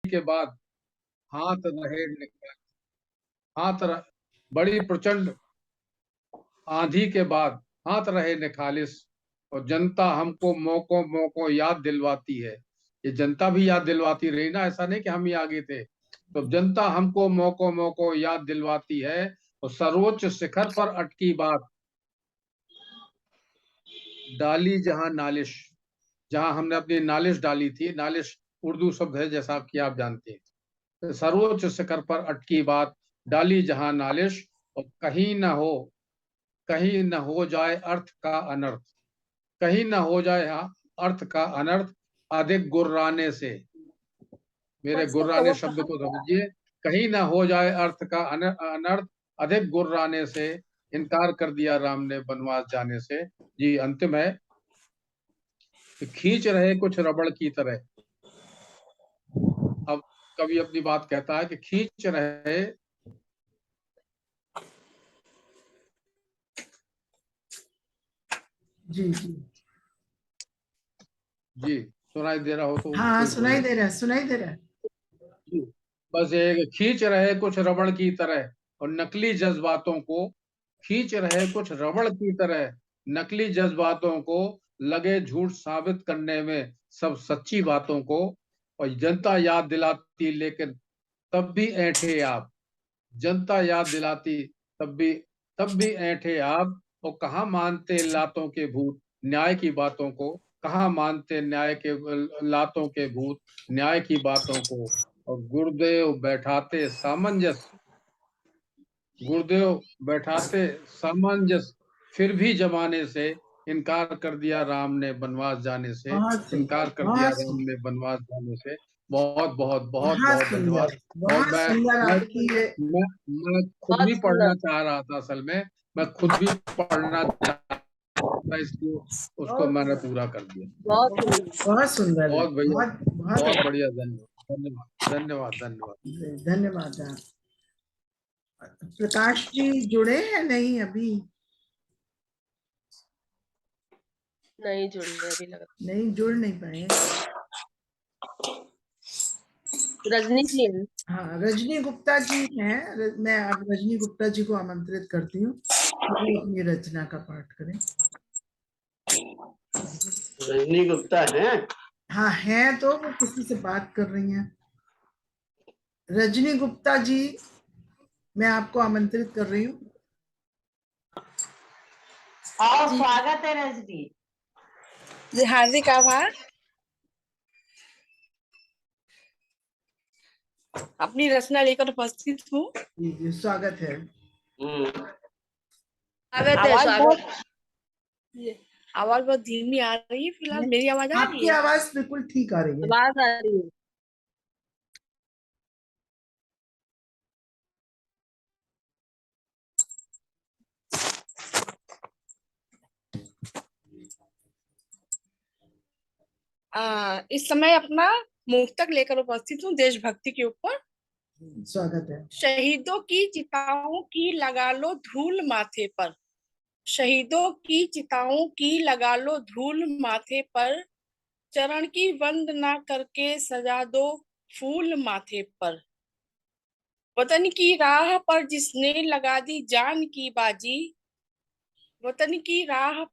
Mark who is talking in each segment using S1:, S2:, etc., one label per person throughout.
S1: के बाद हाथ रहे हाथ रह, बड़ी प्रचंड आंधी के बाद हाथ रहे निखालिस, और जनता हमको मौकों मौकों याद दिलवाती है। ये जनता भी याद दिलवाती रही ना, ऐसा नहीं कि हम ही आगे थे। तो जनता हमको मौकों मौकों याद दिलवाती है, और सर्वोच्च शिखर पर अटकी बात डाली जहां नालिश, जहां हमने अपनी नालिश डाली थी। नालिश उर्दू शब्द है, जैसा कि आप जानते हैं। तो सर्वोच्च शिखर पर अटकी बात डाली जहां नालिश, और कहीं न हो जाए अर्थ का अनर्थ, कहीं न हो जाए अर्थ का अनर्थ, अधिक गुर्राने से। मेरे गुर्राने शब्द को समझिए। कहीं न हो जाए अर्थ का अनर्थ, अधिक गुर्राने से, इनकार कर दिया राम ने वनवास जाने से। जी अंतिम है कि खींच रहे कुछ रबड़ की तरह। अब कवि अपनी बात कहता है कि खींच रहे,
S2: जी जी
S1: जी सुनाई दे रहा हो तो
S2: हाँ,
S1: कोई
S2: सुनाई
S1: बोले।
S2: दे रहा है, सुनाई दे रहा है।
S1: जी, बस एक खींच रहे कुछ रबड़ की तरह, और नकली जज्बातों को, खींच रहे कुछ रबड़ की तरह, नकली जज्बातों को, लगे झूठ साबित करने में सब सच्ची बातों को। और जनता याद दिलाती लेकिन तब भी ऐंठे आप, जनता याद दिलाती तब भी तब भी ऐंठे आप, और कहाँ मानते लातों के भूत न्याय की बातों को, कहाँ मानते लातों के भूत न्याय की बातों को। और गुरुदेव बैठाते सामंजस्य, फिर भी जमाने से इनकार कर दिया राम ने वनवास जाने से,
S2: बहुत
S1: इनकार
S2: सुंदर,
S1: कर दिया
S2: बहुत
S1: राम
S2: सुंदर,
S1: ने वनवास जाने से। बहुत बहुत बहुत
S2: बहुत
S1: बहुत
S2: सुंदर,
S1: धन्यवाद। और
S2: बहुत सुंदर
S1: मैं
S2: आपकी ये।
S1: मैं मैं खुद
S3: बहुत
S1: भी
S3: सुंदर।
S1: पढ़ना चाह रहा था, असल में मैं खुद भी पढ़ना चाह रहा था, इसलिए उसको मैंने पूरा कर दिया।
S3: बहुत
S2: बहुत सुंदर है,
S1: बहुत भैया,
S2: बहुत बहुत
S1: बहुत
S2: अच्छा।
S1: बढ़िया। धन्यवाद धन्यवाद धन्यवाद धन्यवाद।
S2: धन्यवाद आप। प्रकाश जी जुड़े हैं नहीं अभी?
S3: नहीं जुड़ रहे अभी लग
S2: नहीं, जुड़ नहीं पाए।
S3: रजनी जी हैं।
S2: हाँ, रजनी गुप्ता जी हैं। मैं अब रजनी गुप्ता जी को आमंत्रित करती हूँ कि वो अपनी रचना का पाठ करें।
S4: रजनी गुप्ता है?
S2: हाँ हैं, तो वो किसी से बात कर रही हैं। रजनी गुप्ता जी, मैं आपको आमंत्रित कर रही हूँ।
S5: और स्वागत है रजनी
S6: जी, हार्दिक आभार। अपनी रचना लेकर उपस्थित हूँ।
S2: जी जी, स्वागत है।
S6: आवाज बहुत धीमी आ रही है फिलहाल। मेरी आवाज आ रही
S2: आपकी
S6: है?
S2: आवाज बिल्कुल ठीक आ रही है।
S3: आवाज आ रही है।
S6: इस समय अपना मुक्तक लेकर उपस्थित हूँ देशभक्ति के ऊपर।
S2: स्वागत है।
S6: शहीदों की चिताओं की लगा लो धूल माथे पर, शहीदों की चिताओं की लगा लो धूल माथे पर, चरण की वंदना करके सजा दो फूल माथे पर। वतन की राह पर जिसने लगा दी जान की बाजी, वतन की राह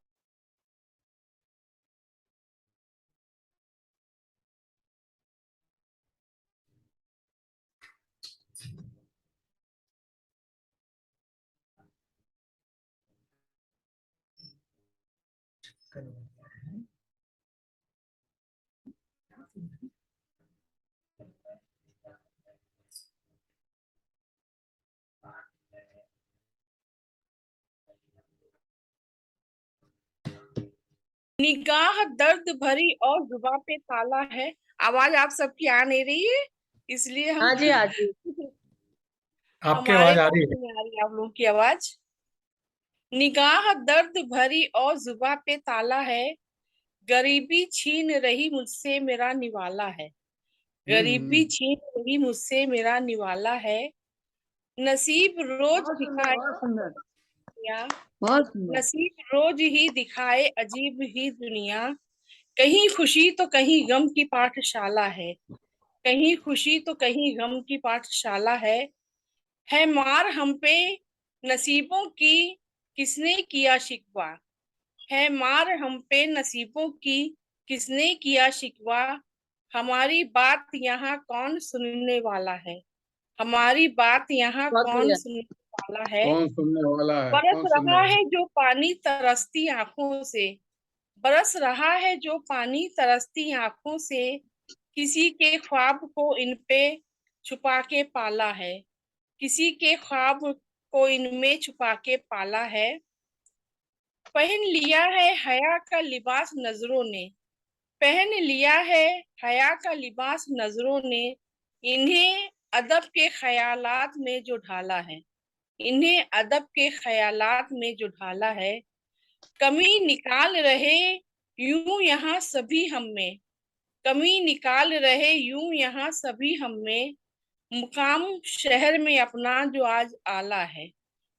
S6: निगाह दर्द भरी और जुबां पे ताला है। आवाज आप सबकी आ नहीं रही है, इसलिए हम
S3: हाँ जी हाँ जी।
S7: आपकी
S6: हमारे
S7: आवाज आ
S6: पास
S7: रही है।
S6: नहीं आ रही आप लोगों की आवाज। निगाह दर्द भरी और जुबां पे ताला है, गरीबी छीन रही मुझसे मेरा निवाला है, गरीबी छीन रही मुझसे मेरा निवाला है। नसीब रोज दिखाए नसीब रोज ही दिखाए अजीब ही दुनिया, कहीं खुशी तो कहीं गम की पाठशाला है, कहीं खुशी तो कहीं गम की पाठशाला है मार हम पे नसीबों की किसने किया शिकवा, है मार हम पे नसीबों की किसने किया शिकवा, हमारी बात यहाँ कौन सुनने वाला है, हमारी बात यहाँ
S3: बहुत
S6: कौन
S3: बढ़िया।
S6: सुनने वाला है।
S1: कौन सुनने वाला है,
S6: बरस
S1: कौन सुनने
S6: रहा
S1: वाला
S6: है जो पानी तरसती आंखों से, बरस रहा है जो पानी तरसती आंखों से, किसी के ख्वाब को इन पे छुपा के पाला है, किसी के ख्वाब को इनमें छुपा के पाला है। पहन लिया है हया का लिबास नजरों ने, पहन लिया है हया का लिबास नजरों ने, इन्हें अदब के ख्यालात में जो ढाला है, इन्हें अदब के ख्यालात में जो ढाला है। कमी निकाल रहे यूं यहाँ सभी हम में, कमी निकाल रहे यूं यहाँ सभी हम में, मुकाम शहर में अपना जो आज आला है,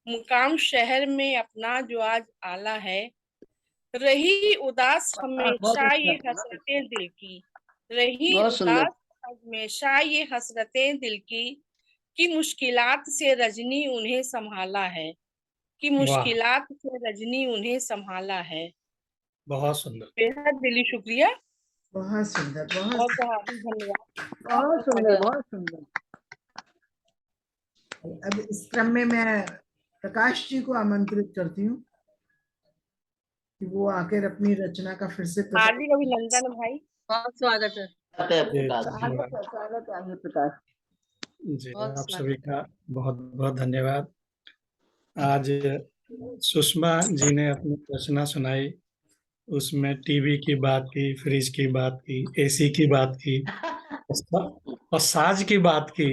S6: मुकाम शहर में अपना जो आज आला है। रही उदास हमेशा ये हसरतें दिल की, रही
S3: बहुत सुंदर।
S6: उदास हमेशा ये हसरतें दिल की, कि मुश्किलात से रजनी उन्हें संभाला है, कि
S7: वाह
S6: मुश्किलात से रजनी उन्हें संभाला है।
S7: बहुत सुंदर।
S6: बेहद दिली शुक्रिया,
S2: बहुत सुंदर, बहुत
S6: बहुत बहुत धन्यवाद।
S3: बहुत सुंदर, बहुत सुंदर।
S2: अब इस क्रम में मैं प्रकाश जी को आमंत्रित करती हूँ कि वो आकर अपनी रचना का फिर से
S6: हार्दिक अभिनंदन भाई।
S3: बहुत स्वागत है।
S7: जी,
S3: स्वागत
S7: धन्यवाद।
S3: है, स्वागत है आगे प्रकाश।
S7: जी,
S3: बहुत
S7: आप
S3: स्वागत
S7: सभी का बहुत बहुत धन्यवाद। आज सुषमा जी ने अपनी रचना सुनाई, उसमें टीवी की बात की, फ्रिज की बात की, एसी की बात की और साज की बात की।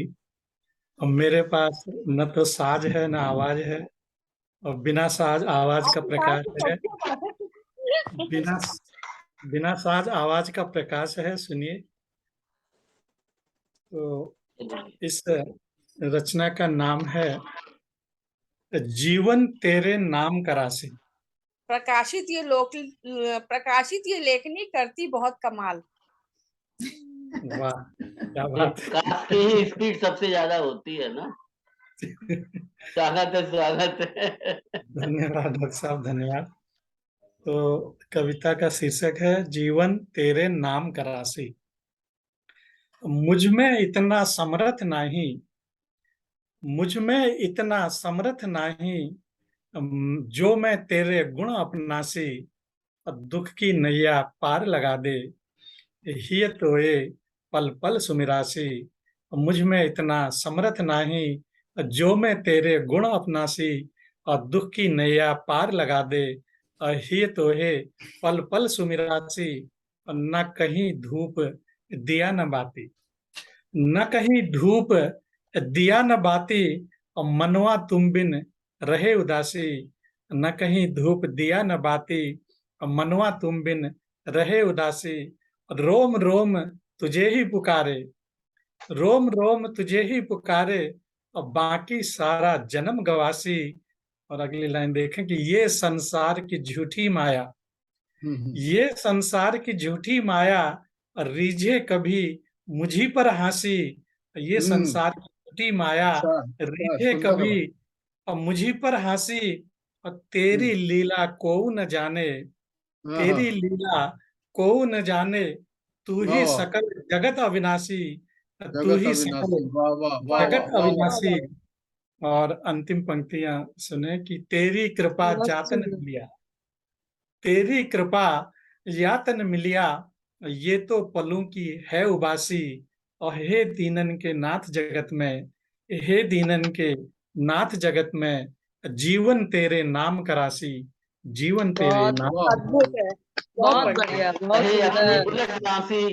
S7: और मेरे पास न तो साज है न आवाज है, और बिना साज आवाज का प्रकाश है, बिना बिना साज आवाज का प्रकाश है। सुनिए, तो इस रचना का नाम है जीवन तेरे नाम का राशि।
S6: प्रकाशित ये लेखनी करती बहुत कमाल।
S7: वाह, क्या बात है।
S4: प्रकाश की ही स्पीड सबसे ज्यादा होती है ना। स्वागत है, स्वागत है।
S7: धन्यवाद डॉक्टर साहब, धन्यवाद। तो कविता का शीर्षक है जीवन तेरे नाम का राशि। मुझ में इतना समर्थ नहीं, मुझ में इतना समर्थ नहीं, जो मैं तेरे गुण अपनासी, दुख की नैया पार लगा दे, हिय तोए पल पल सुमिरासी। मुझ में इतना समर्थ नहीं, जो मैं तेरे गुण अपनासी, और दुख की नैया पार लगा दे, हिय तोहे पल पल सुमिरासी। न कहीं धूप दिया न बाती, न कहीं धूप दिया न बाती, और मनवा तुम बिन रहे उदासी। न कहीं धूप दिया न बाती, और मनवा तुम बिन रहे उदासी। रोम रोम तुझे ही पुकारे, रोम रोम तुझे ही पुकारे, और बाकी सारा जन्म गवासी। और अगली लाइन देखें कि ये संसार की झूठी माया, ये संसार की झूठी माया, रीझे कभी मुझी पर हंसी। ये संसार की झूठी माया रीझे
S1: सुंदर
S7: कभी और मुझी पर हंसी। और तेरी लीला को न जाने, तेरी लीला को न जाने, तू ही
S1: वाह,
S7: सकल जगत अविनाशी, तू
S1: जगत
S7: ही
S1: अविनाशी।
S7: सकल
S1: वाह वाह वाह
S6: वाह,
S7: जगत
S1: वाह वाह वाह।
S7: अविनाशी। और अंतिम पंक्तियां सुने कि तेरी कृपा
S3: बहुत
S7: जातन
S3: सुंदर।
S7: मिलिया, तेरी कृपा यातन मिलिया, ये तो पलों की है उबासी। और हे दीनन के नाथ जगत में, हे दीनन के नाथ जगत में, जीवन तेरे नाम का राशि, जीवन तेरे
S3: बहुत
S7: नाम।
S1: वाह
S6: अद्भुत है, बहुत
S3: बहुत
S6: बढ़िया।
S3: बढ़िया, बहुत
S4: कहे अपनी
S3: सुंदर।
S4: उलट बांसी,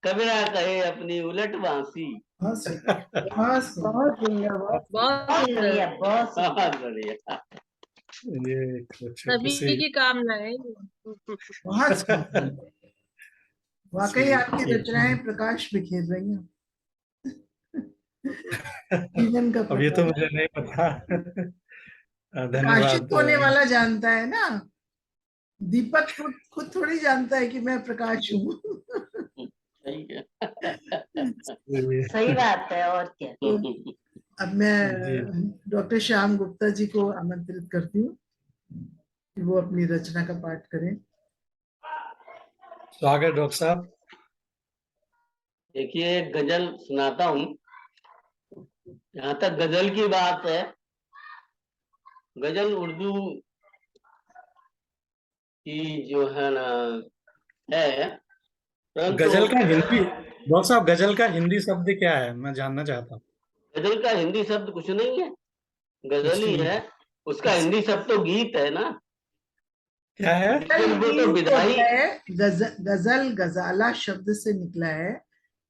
S4: कबीरा कहे अपनी उलट बांसी।
S2: बहुत सुंदर, बहुत सुंदर।
S3: बहुत सुंदर, बहुत
S5: बहुत
S3: सुंदर।
S5: बढ़िया, बहुत सुंदर।
S4: बहुत बढ़िया।
S7: ये छोटी सी
S3: सभी की कामना है।
S2: बहुत सुंदर। वाकई आपकी रचनाएं प्रकाश बिखेर रही हैं। जीवन का
S7: अब ये तो
S2: प्रकाश।
S7: मुझे नहीं पता।
S2: प्रकाशित
S7: धन्यवाद।
S2: होने वाला जानता है ना, दीपक खुद थोड़ी जानता है कि मैं प्रकाश हूँ।
S4: सही है।
S5: सही बात है, और क्या।
S2: तो अब मैं डॉक्टर श्याम गुप्ता जी को आमंत्रित करती हूँ कि वो अपनी रचना का पाठ करें।
S7: स्वागत डॉक्टर साहब।
S4: देखिए, एक गजल सुनाता हूँ। जहां तक गजल की बात है, गजल उर्दू की जो है ना है, परंतु
S7: गजल का हिंदी, डॉक्टर साहब गजल का हिंदी शब्द क्या है, मैं जानना चाहता हूँ।
S4: गजल का हिंदी शब्द कुछ नहीं है, गजल ही
S7: कुछ नहीं।
S4: है। उसका हिंदी शब्द तो गीत है ना।
S7: क्या है?
S4: लेकिन वो तो
S2: गीत
S4: विधाई
S2: है, गजल गजाला शब्द से निकला है।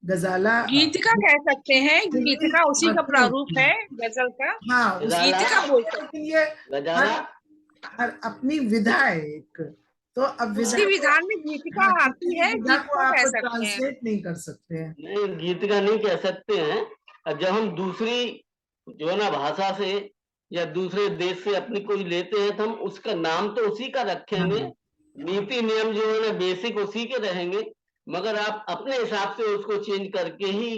S2: गजाला
S6: गीतिका कह सकते हैं, गीतिका उसी का
S2: मतलब
S6: प्रारूप है गजल का।
S2: हाँ,
S6: गीतिका बोल सकते
S2: लेकिन ये
S4: गजाला
S2: हर अपनी विधा है एक। तो अब
S6: हैं। उसी विधान में गीतिका
S2: हाँ,
S6: आती है,
S2: विधा को
S6: गीतिका
S2: आप
S6: कह सकते हैं।
S2: ट्रांसलेट नहीं कर सकते हैं।
S4: नहीं, गीत का नहीं कह सकते हैं। और जब हम दूसरी जो है ना भाषा से या दूसरे देश से अपनी कोई लेते हैं, तो हम उसका नाम तो उसी का रखेंगे, नीति नियम जो है ना बेसिक उसी के रहेंगे, मगर आप अपने हिसाब से उसको चेंज करके ही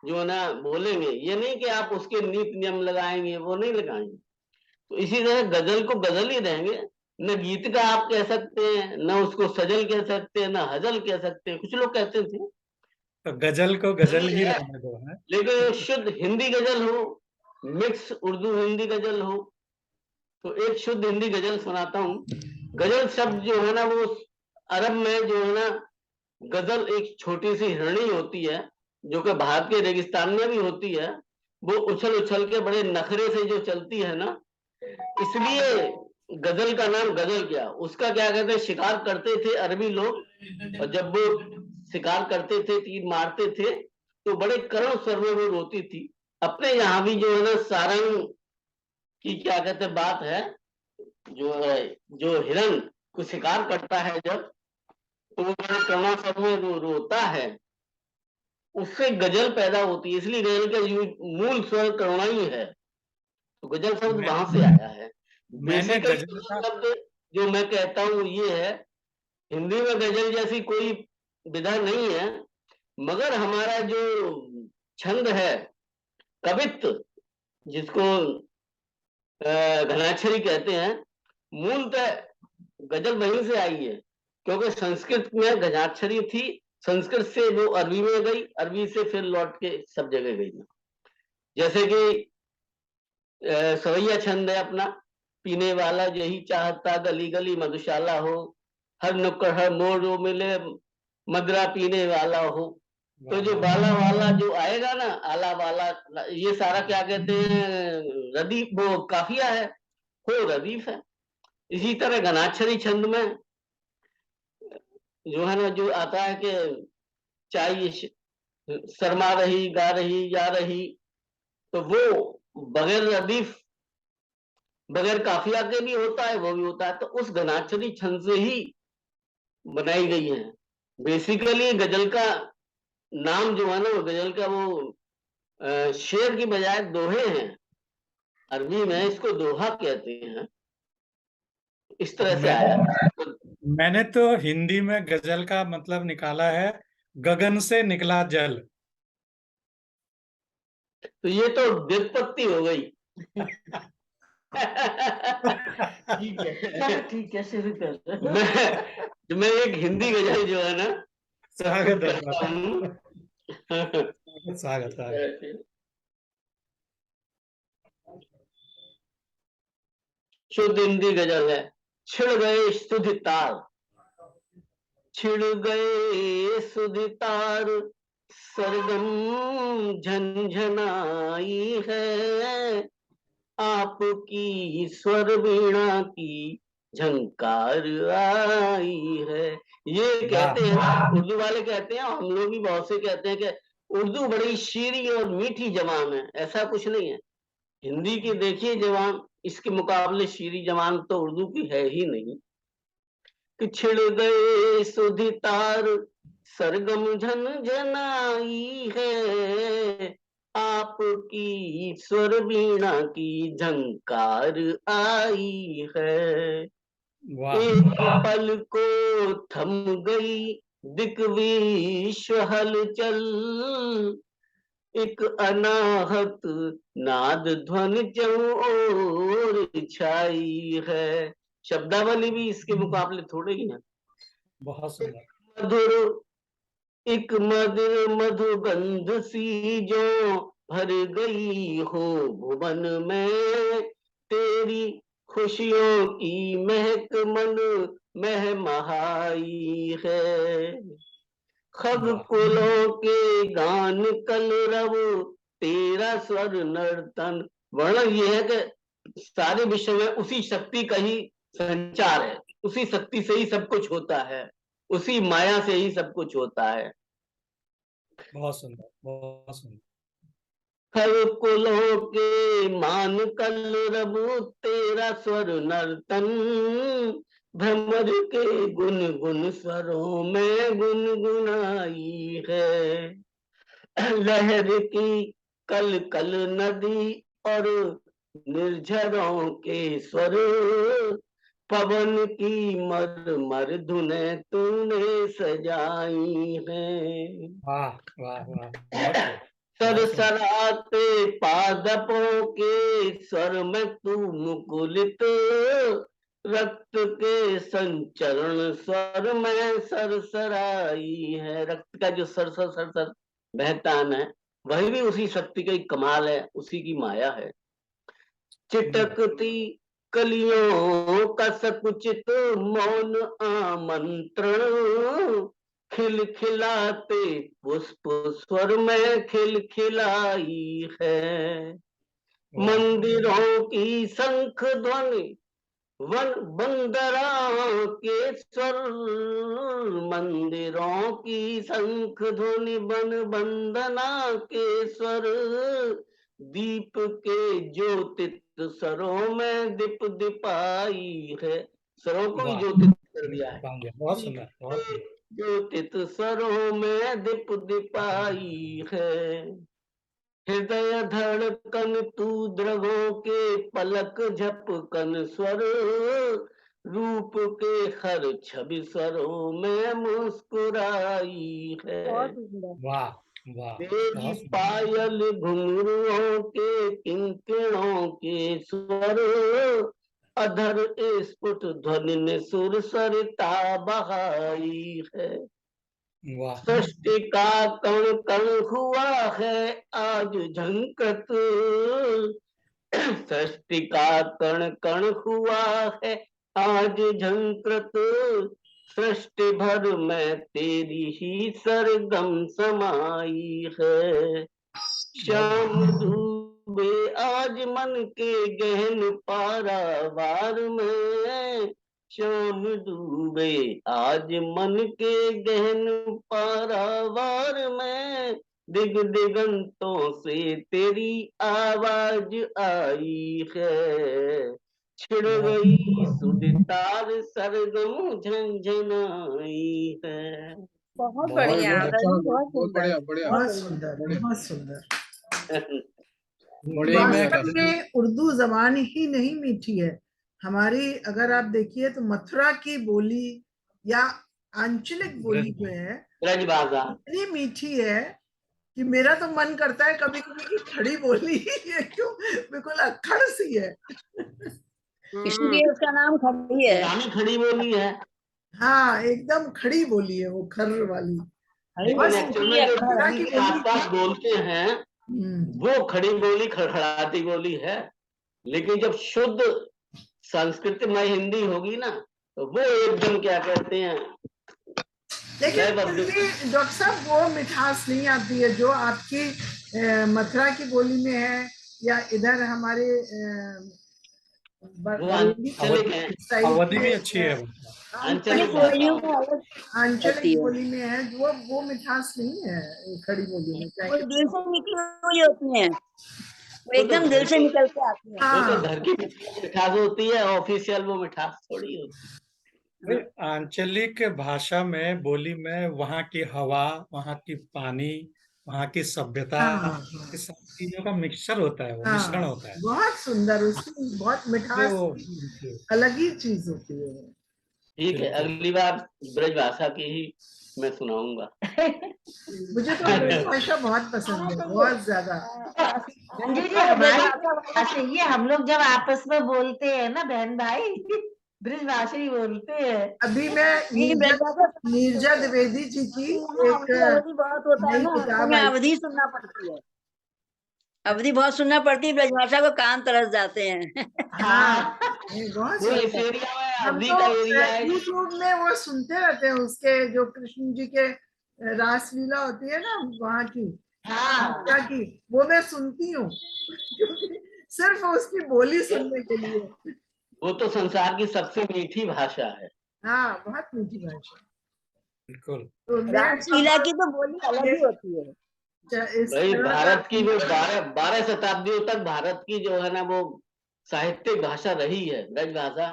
S4: जो है ना बोलेंगे। ये नहीं कि आप उसके नीति नियम लगाएंगे, वो नहीं लगाएंगे। तो इसी तरह गजल को गजल ही रहेंगे। न गीत का आप कह सकते हैं, न उसको सजल कह सकते हैं, न हजल कह सकते हैं। कुछ लोग कहते थे,
S7: तो गजल को गजल ही रहने दो है।
S4: लेकिन शुद्ध हिंदी गजल हो, मिक्स उर्दू हिंदी गजल हो, तो एक शुद्ध हिंदी गजल सुनाता हूँ। गजल शब्द जो है ना, वो अरब में जो है ना, गजल एक छोटी सी हिरणी होती है, जो कि भारत के रेगिस्तान में भी होती है। वो उछल उछल के बड़े नखरे से जो चलती है ना, इसलिए गजल का नाम गजल क्या। उसका क्या कहते हैं, शिकार करते थे अरबी लोग, और जब वो शिकार करते थे, तीर मारते थे, तो बड़े करुण स्वर में वो रोती थी। अपने यहाँ भी जो है ना सारंग की क्या कहते हैं बात है, जो हिरन को शिकार करता है जब, तो वो बड़े करुण स्वर में रोता है, उससे गजल पैदा होती है। इसलिए गजल का मूल स्वर करुणा ही है, तो गजल शब्द वहां से आया है।
S7: मैंने
S4: बेसिकली
S7: गजल का
S4: शब्द जो मैं कहता हूँ ये है, हिंदी में गजल जैसी कोई विधा नहीं है, मगर हमारा जो छंद है, कवित्व, जिसको घनाक्षरी कहते हैं, मूलतः गजल वहीं से आई है। क्योंकि संस्कृत में घनाक्षरी थी, संस्कृत से वो अरबी में गई, अरबी से फिर लौट के सब जगह गई। जैसे कि सवैया छंद है अपना, पीने वाला यही चाहता गली गली मधुशाला हो, हर नुक्कड़ हर मोड़ मिले मदरा पीने वाला हो। तो जो बाला वाला जो आएगा ना, आला वाला, ये सारा क्या कहते हैं, रदीफ, वो काफिया है, हो रदीफ है। इसी तरह घनाक्षरी छंद में जो है ना, जो आता है कि चाहिए शर्मा रही गा रही जा रही, तो वो बगैर रदीफ बगैर काफिया के भी होता है, वो भी होता है। तो उस घनाक्षरी छंद से ही बनाई गई है। बेसिकली गजल का नाम जो है ना, वो गजल का वो शेर की बजाय दोहे हैं, अरबी में इसको दोहा कहते हैं। इस तरह से आया।
S7: मैंने तो हिंदी में गजल का मतलब निकाला है, गगन से निकला जल।
S4: तो ये तो व्युत्पत्ति हो गई।
S5: ठीक है, शुरू कर।
S4: मैं एक हिंदी गजल जो है ना,
S7: स्वागत स्वागत।
S4: शुद्ध हिंदी गजल है। छिड़ गए सुध तार, छिड़ गए सुध तार, सरगम झंझनाई है, आपकी स्वर वीणा की झंकार आई है। ये कहते हैं उर्दू वाले, कहते हैं, हम लोग भी बहुत से कहते हैं कि उर्दू बड़ी शीरी और मीठी जबान है। ऐसा कुछ नहीं है। हिंदी की देखिए जबान, इसके मुकाबले शीरी जबान तो उर्दू की है ही नहीं। कि छिड़ गए सुधि तार, सरगम झनझनाई है, आपकी स्वर वीणा की झंकार आई है। एक पल को थम गई दिक विश्व हलचल, एक अनाहत नाद ध्वनि चौर छाई है। शब्दावली भी इसके मुकाबले थोड़े ही है।
S7: बहुत सुंदर।
S4: मधुर एक मधुर मधुगंध सी जो भर गई हो भुवन में, तेरी खुशियों की महक मन महमहाई है। खग
S7: वाह।
S4: कुलों के गान कलरव, तेरा स्वर नर्तन। वर्णन ये है कि सारे विश्व में उसी शक्ति का ही संचार है, उसी शक्ति से ही सब कुछ होता है, उसी माया से ही सब कुछ होता है।
S7: बहुत सुंदर, बहुत सुंदर।
S4: हर कुलों के मान कलरव, तेरा स्वर नर्तन। भ्रमर के गुन गुन स्वरों में गुनगुनाई है। लहर की कल कल नदी और निर्झरों के स्वर, पवन की मर मर धुने तूने सजाई है।
S7: वाह वाह वाह, बहुत खूब।
S4: सरसराते पादपों के स्वर में तू मुकुलित, रक्त के संचरण स्वर में सरसराई है। रक्त का जो सरसर सरसर बहता है, वही भी उसी शक्ति का ही कमाल है, उसी की माया है। चिटकती कलियों का सकुचित मौन आमंत्रण, खिलखिलाते पुष्प स्वर में खिलखिलाई है। मंदिरों की शंख ध्वनि वन बंदरा के स्वर, मंदिरों की शंख ध्वनि वन बंदना के स्वर, दीप के ज्योतित सरों में दीप दीपाई है। सरों को भी ज्योतित कर दिया है।
S7: बहुत सुंदर, बहुत सुंदर।
S4: ज्योतित सरों में दीप दीपाई है। हृदय धड़कन तू द्रवों के पलक झपकन स्वर, रूप के हर छवि स्वरों में मुस्कुराई है।
S7: वाह वाह,
S4: तेरी पायल घुंघरुओं के किंकिणों के स्वर, अधर स्फुट ध्वनि ने सुर सरिता बहाई है। सृष्टि का कण कण हुआ है आज झंकृत, सृष्टि का कण कण हुआ है आज झंकृत, सृष्टि भर में तेरी ही सरगम समाई है। श्याम डूबे आज मन के गहन पारावार में, श्याम डूबे आज मन के गहन पारावार में, दिग दिगंतों से तेरी आवाज आई है। छिड़ गई सुदितार सरगम झंझनाई है।
S3: बहुत बढ़िया,
S1: बहुत बढ़िया, बढ़िया,
S2: बहुत सुंदर, बहुत सुंदर।
S1: बढ़िया।
S2: वास्तव में उर्दू जबान ही नहीं मीठी है हमारी, अगर आप देखिए तो मथुरा की बोली या आंचलिक बोली जो है
S4: ब्रजभाषा
S2: इतनी मीठी है कि मेरा तो मन करता है कभी कभी कि खड़ी बोली है, क्यों बिल्कुल अक्खड़ सी है।
S3: इसलिए उसका नाम खड़ी है।
S4: रानी खड़ी बोली है।
S2: हाँ, एकदम खड़ी बोली है वो, खर्र वाली।
S4: लेकिन एक्चुअल में जो दिल्ली के आसपास बोलते हैं वो खड़ी बोली खड़खड़ाती बोली है, लेकिन जब शुद्ध संस्कृत में हिंदी होगी ना तो वो एकदम क्या कहते हैं,
S2: लेकिन डॉक्टर साहब वो मिठास नहीं आती है जो आपकी मथुरा की बोली में है, या इधर हमारे
S7: अवधि भी अच्छी है।
S2: आंचलिक बोली में है, वो मिठास नहीं है खड़ी बोली में।
S3: वो दिल से निकली हुई होती है, वो एकदम दिल से निकल के आती है।
S4: वो तो घर की मिठास होती है, ऑफिशियल वो मिठास थोड़ी होती है।
S7: आंचलिक भाषा में, बोली में वहाँ की हवा, वहाँ की पानी, वहाँ की सभ्यता, इस सब चीजों का मिक्सचर होता है, वो मिश्रण होता है।
S2: बहुत सुंदर, उसकी बहुत मिठास अलग ही चीज होती है।
S4: ठीक है, अगली बार ब्रजभाषा की ही मैं सुनाऊंगा।
S2: मुझे तो ब्रज भाषा बहुत पसंद है, बहुत ज्यादा।
S5: मंजू जी हमारी भाषा ये, हम लोग जब आपस में बोलते हैं ना बहन भाई, ब्रज भाषा ही बोलते हैं।
S2: अभी मैं
S3: नहीं,
S2: नीरजा द्विवेदी जी की एक
S3: अवधि बहुत होता है
S2: नई
S3: ना,
S2: किताब
S3: तुम्हें
S2: आई।
S3: अवधि सुनना पड़ती है, अवधि बहुत सुनना पड़ती है, ब्रजभाषा को कान तरस जाते हैं।
S2: हाँ, ये बहुत
S4: वो इस
S2: सुंदर।
S4: एरिया में
S2: हम
S4: अवधि
S2: तो
S4: का एरिया है।
S2: यूट्यूब में वो सुनते रहते हैं, उसके जो कृष्ण जी के रासलीला होती है ना वहाँ की,
S5: हाँ
S2: क्या की, वो मैं सुनती हूँ क्योंकि सिर्फ उसकी बोली सुनने के लिए।
S4: वो तो संसार की सबसे मीठी भाषा है।
S2: हाँ, बहुत मीठी भाषा।
S7: बिल्कुल।
S2: तो मैं
S3: रासलीला की तो बोली अलग ही होती है।
S2: इस
S4: भाई
S2: तरह
S4: भारत की वो
S2: का
S4: 12 शताब्दियों तक भारत की जो है ना वो साहित्यिक भाषा रही है। ब्रज भाषा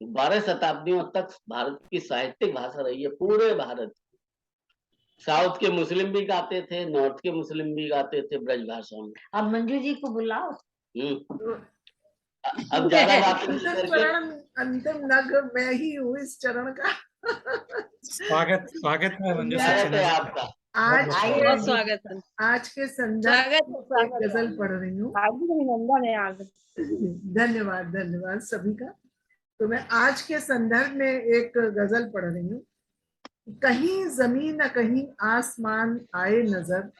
S4: 12 शताब्दियों तक भारत की साहित्यिक भाषा रही है, पूरे भारत। साउथ के मुस्लिम भी गाते थे, नॉर्थ के मुस्लिम भी गाते थे ब्रज भाषा में।
S5: अब मंजू जी को बुलाओ।
S4: अब ज्यादा बात नहीं
S2: अंतिम
S4: करके
S2: चरण, अंतिम नग मैं ही हूँ इस चरण का।
S7: स्वागत है मंजू
S2: मैं-
S7: सक्सेना
S4: स्वागत है
S7: जी।
S4: आपका।
S2: आज
S5: आइए।
S2: के
S6: बहुत स्वागत है,
S2: आज के संदर्भ
S6: स्वागत है,
S2: में एक
S6: स्वागत है।
S2: गजल पढ़ रही हूँ।
S6: अभिनंदन है आगे।
S2: धन्यवाद, धन्यवाद सभी का। तो मैं आज के संदर्भ में एक गजल पढ़ रही हूँ। कहीं जमीन न कहीं आसमान आए नजर,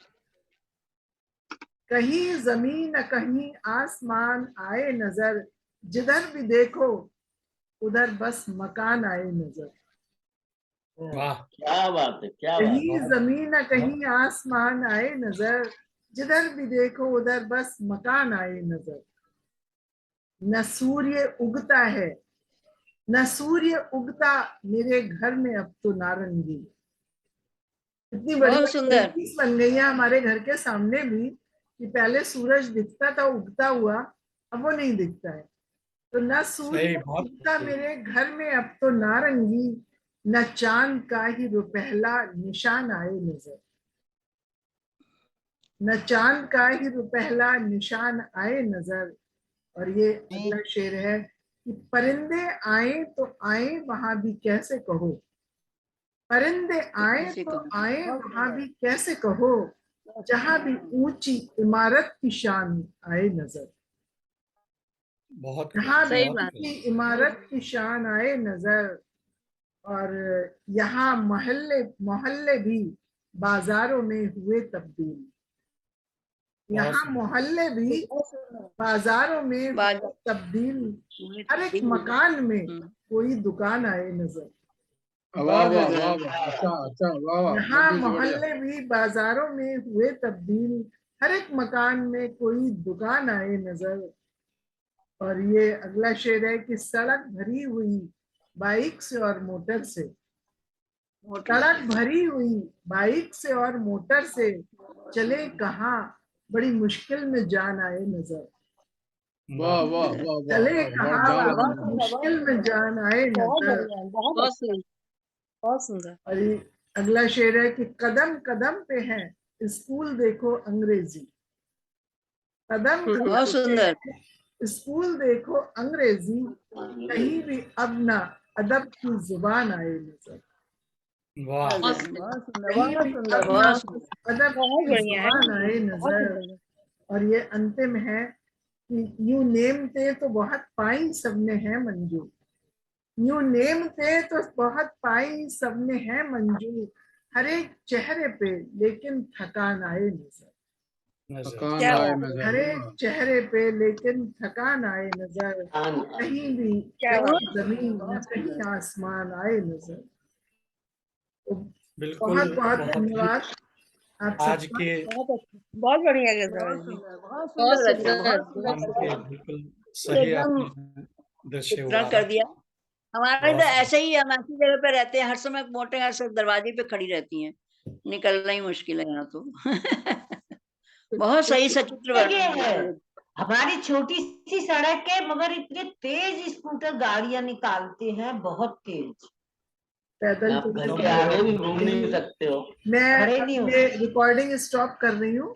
S2: कहीं जमीन न कहीं आसमान आए नजर, जिधर भी देखो उधर बस मकान आए नजर।
S7: वाह,
S4: क्या बात है, क्या बात
S2: कहीं
S4: है।
S2: जमीन न कहीं आसमान आए नजर, जिधर भी देखो उधर बस मकान आए नजर। न सूर्य उगता है, न सूर्य उगता मेरे घर में अब तो नारंगी। इतनी बड़ी
S3: बहुत सुंदर।
S2: चीज बन गई है हमारे घर के सामने भी कि पहले सूरज दिखता था उगता हुआ, अब वो नहीं दिखता है। तो न सूर्य
S7: सही, बहुत
S2: उगता मेरे घर में अब तो नारंगी, न चांद का ही रुपहला निशान आए नजर। न चांद का ही रुपहला निशान आए नजर। और ये अगला शेर है कि परिंदे आए तो आए वहां भी कैसे कहो, परिंदे आए तो आए वहां भी कैसे कहो, जहां भी ऊंची इमारत की शान आए नजर।
S7: बहुत
S2: जहां भी
S6: सही बात।
S2: ऊंची इमारत की शान आए नजर। और यहाँ मोहल्ले मोहल्ले भी बाजारों में हुए तब्दील। यहाँ मोहल्ले भी बाजारों में हुए तब्दील। हर एक मकान में कोई दुकान आए नजर।
S1: वाह वाह वाह वाह, अच्छा अच्छा, वाह वाह।
S2: यहाँ
S1: मंजू जी, बढ़िया।
S2: मोहल्ले भी बाजारों में हुए तब्दील, हर एक मकान में कोई दुकान आए नजर। और ये अगला शेर है कि सड़क भरी हुई बाइक से और मोटर से, सड़क भरी हुई बाइक से और मोटर से, चले कहाँ बड़ी मुश्किल में जान आए नजर।
S1: वाह वाह वाह वाह,
S2: चले
S1: वाह,
S2: कहाँ
S1: जान
S2: बड़ी
S1: आए।
S2: मुश्किल में जान आए
S6: बहुत
S2: नजर।
S6: बढ़िया, बहुत सुंदर, बहुत सुंदर।
S2: और ये अगला शेर है कि कदम कदम पे है स्कूल देखो अंग्रेजी, कदम
S3: बहुत
S2: कदम
S3: सुंदर।
S2: पे स्कूल देखो अंग्रेजी, कहीं भी अब ना अदब की जुबान आए नजर।
S7: वाह,
S6: बहुत सुंदर,
S2: कहीं भी
S3: सुंदर,
S2: अब ना
S3: बहुत सुंदर।
S2: अदब
S6: बहुत
S2: की
S6: बढ़िया है,
S2: जुबान आए
S6: बहुत
S2: नजर।
S6: सुंदर।
S2: और ये अंतिम है कि यूं नेम थे तो बहुत पाई सबने है मंजू, यूं नेम थे तो बहुत पाई सबने है मंजू, हर एक चेहरे पे लेकिन थकान आए नजर।
S7: नजर।
S1: थकान
S6: क्या
S1: आए
S6: बात है,
S1: नजर।
S2: हर एक चेहरे पे लेकिन थकान आए नजर। कहीं भी
S6: क्या बात
S2: कहीं जमीन न कहीं आसमान आए नजर। तो
S7: बिल्कुल,
S2: बहुत बहुत
S7: बहुत ही
S2: धन्यवाद आप
S7: आज
S2: सबका।
S7: के
S6: बहुत अच्छा, बहुत बढ़िया गजल है जी।
S3: बहुत
S6: बहुत
S3: सुंदर
S6: सुंदर,
S3: रचना,
S6: बहुत
S7: काम
S6: सुंदर।
S7: के बिल्कुल सही
S3: एकदम
S7: आपने दृश्य
S3: चित्रण कर
S7: उभारा।
S3: दिया। हमारे
S7: बहुत
S3: तो ऐसे ही, हम ऐसी जगह पे रहते हैं, हर समय मोटे हर सब दरवाजे पे खड़ी रहती हैं, निकलना ही मुश्किल है यहाँ तो। बहुत सही सचित्र
S5: ये है
S3: वर्णन।
S5: हमारी छोटी सी सड़क है मगर इतने तेज स्कूटर गाड़ियां निकालते हैं, बहुत तेज।
S2: पैदल
S4: आप घर
S2: चलते
S4: के आगे भी
S2: हुए।
S4: घूम नहीं सकते हो।
S2: मैं
S5: खड़े नहीं हो
S2: ये रिकॉर्डिंग स्टॉप कर रही हूँ।